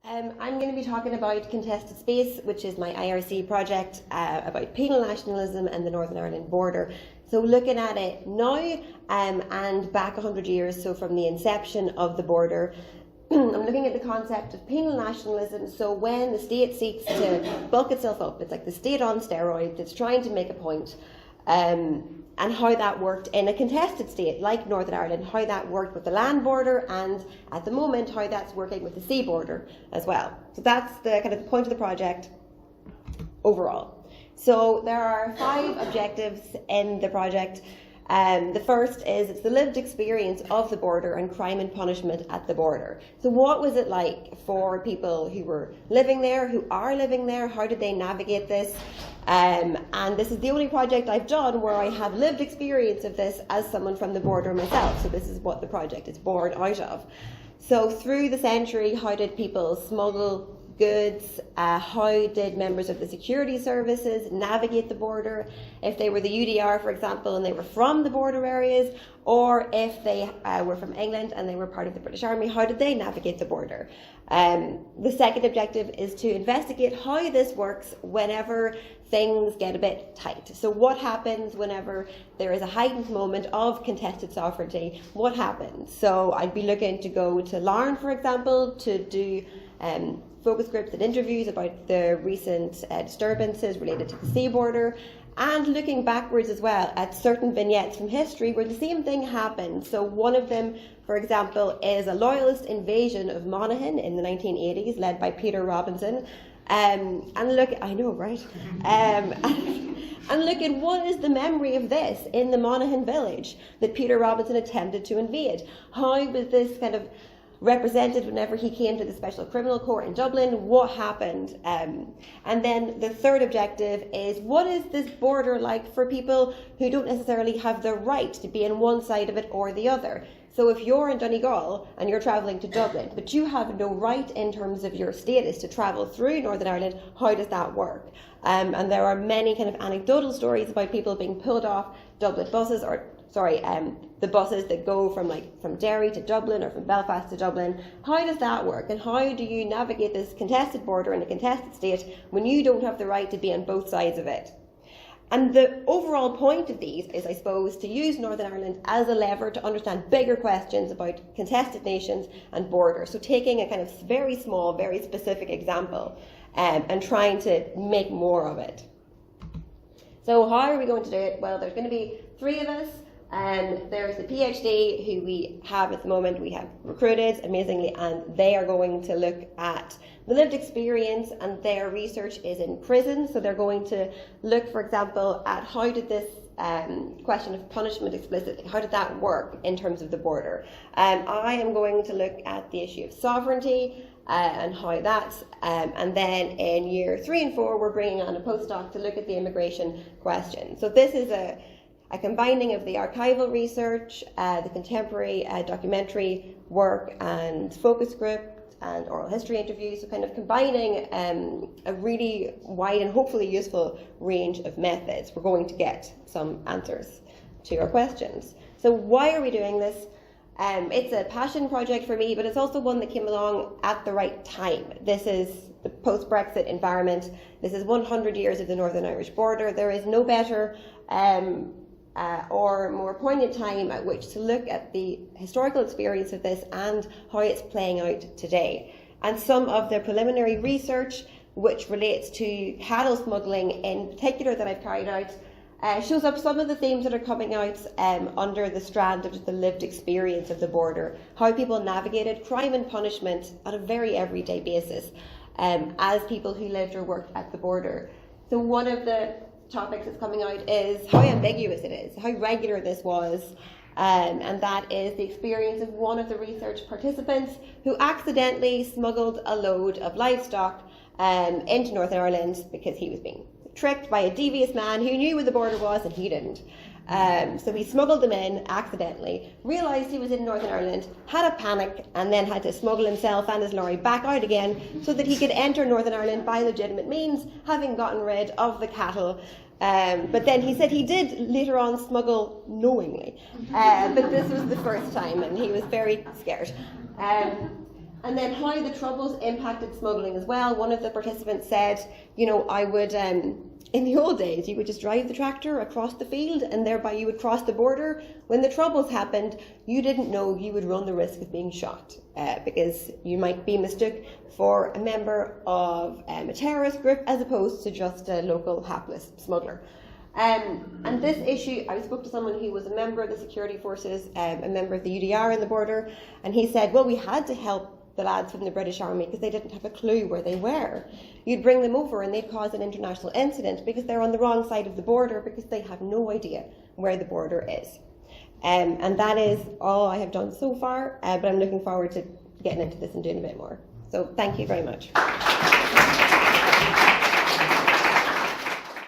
I'm going to be talking about Contested Space, which is my IRC project about penal nationalism and the Northern Ireland border. So looking at it now and back 100 years, so from the inception of the border, I'm looking at the concept of penal nationalism. So when the state seeks to bulk itself up, it's like the state on steroids, it's trying to make a point, and how that worked in a contested state like Northern Ireland, how that worked with the land border, and at the moment how that's working with the sea border as well. So that's the kind of the point of the project overall. So there are 5 objectives in the project. The first is it's the lived experience of the border and crime and punishment at the border. So what was it like for people who were living there, who are living there? How did they navigate this? And this is the only project I've done where I have lived experience of this as someone from the border myself. So this is what the project is born out of. So through the century, how did people smuggle goods? How did members of the security services navigate the border? If they were the UDR, for example, and they were from the border areas, or if they were from England and they were part of the British Army, how did they navigate the border? The second objective is to investigate how this works whenever things get a bit tight. So what happens whenever there is a heightened moment of contested sovereignty? What happens? So I'd be looking to go to Larne, for example, to do focus groups and interviews about the recent disturbances related to the sea border, and looking backwards as well at certain vignettes from history where the same thing happened. So one of them, for example, is a loyalist invasion of Monaghan in the 1980s, led by Peter Robinson. And look, I know, right? And look at what is the memory of this in the Monaghan village that Peter Robinson attempted to invade. How was this kind of represented whenever he came to the Special Criminal Court in Dublin? What happened? And then the third objective is, what is this border like for people who don't necessarily have the right to be on one side of it or the other? So if you're in Donegal and you're travelling to Dublin, but you have no right in terms of your status to travel through Northern Ireland, how does that work? And there are many kind of anecdotal stories about people being pulled off Dublin buses, or the buses that go from Derry to Dublin or from Belfast to Dublin. How does that work? And how do you navigate this contested border in a contested state when you don't have the right to be on both sides of it? And the overall point of these is, I suppose, to use Northern Ireland as a lever to understand bigger questions about contested nations and borders. So taking a kind of very small, very specific example and trying to make more of it. So how are we going to do it? Well, there's going to be 3 of us. There's the PhD who we have at the moment, we have recruited amazingly, and they are going to look at the lived experience, and their research is in prison. So they're going to look, for example, at how did this question of punishment explicitly, how did that work in terms of the border? I am going to look at the issue of sovereignty and how that's, and then in year 3 and 4 we're bringing on a postdoc to look at the immigration question. So this is a combining of the archival research, the contemporary documentary work and focus group and oral history interviews, so kind of combining a really wide and hopefully useful range of methods. We're going to get some answers to your questions. So why are we doing this? It's a passion project for me, but it's also one that came along at the right time. This is the post-Brexit environment. This is 100 years of the Northern Irish border. There is no better or more poignant time at which to look at the historical experience of this and how it's playing out today. And some of the preliminary research, which relates to cattle smuggling in particular that I've carried out, shows up some of the themes that are coming out under the strand of the lived experience of the border, how people navigated crime and punishment on a very everyday basis as people who lived or worked at the border. So one of the topics that's coming out is how ambiguous it is, how regular this was, and that is the experience of one of the research participants who accidentally smuggled a load of livestock into Northern Ireland because he was being tricked by a devious man who knew where the border was and he didn't. So he smuggled them in accidentally, realised he was in Northern Ireland, had a panic, and then had to smuggle himself and his lorry back out again so that he could enter Northern Ireland by legitimate means, having gotten rid of the cattle. But then he said he did later on smuggle knowingly, but this was the first time and he was very scared. And then how the Troubles impacted smuggling as well. One of the participants said, you know, I would, in the old days, you would just drive the tractor across the field and thereby you would cross the border. When the Troubles happened, you didn't know you would run the risk of being shot because you might be mistook for a member of a terrorist group as opposed to just a local hapless smuggler. And this issue, I spoke to someone who was a member of the security forces, a member of the UDR in the border, and he said, well, we had to help the lads from the British Army because they didn't have a clue where they were. You'd bring them over and they'd cause an international incident because they're on the wrong side of the border because they have no idea where the border is. And that is all I have done so far, but I'm looking forward to getting into this and doing a bit more. So thank you very much.